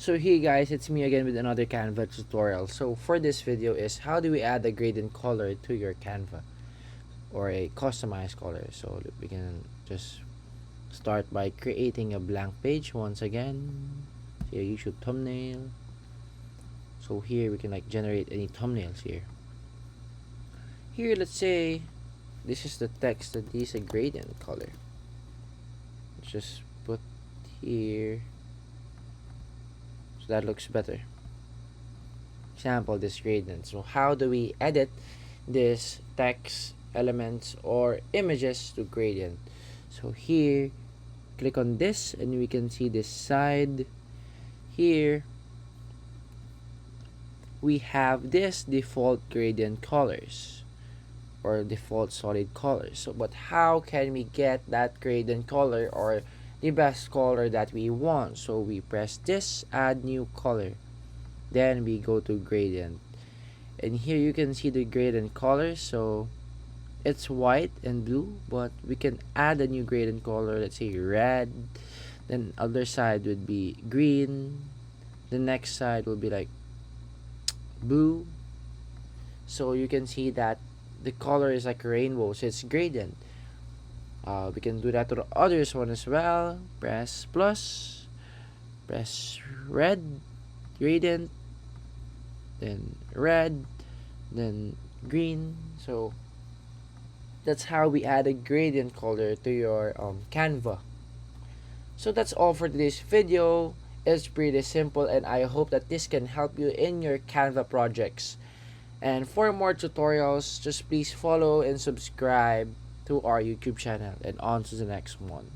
So hey guys, it's me again with another Canva tutorial. So for this video is how do we add a gradient color to your Canva or a customized color. So we can just start by creating a blank page once again. See a YouTube thumbnail. So here we can like generate any thumbnails here. Here let's say this is the text that is a gradient color. Let's just put here so that looks better. Example, this gradient. So how do we edit this text elements or images to gradient? So here click on this and we can see this side. Here we have this default gradient colors or default solid colors. So but how can we get that gradient color or the best color that we want? So we press this, add new color, then we go to gradient, and here you can see the gradient colors. So it's white and blue, but we can add a new gradient color, let's say red, then other side would be green, the next side will be like blue. So you can see that the color is like a rainbow, so it's gradient. We can do that to the others one as well. Press plus, press red gradient, then red, then green. So that's how we add a gradient color to your Canva. So that's all for today's video. It's pretty simple and I hope that this can help you in your Canva projects. And for more tutorials, just please follow and subscribe to our YouTube channel, and on to the next one.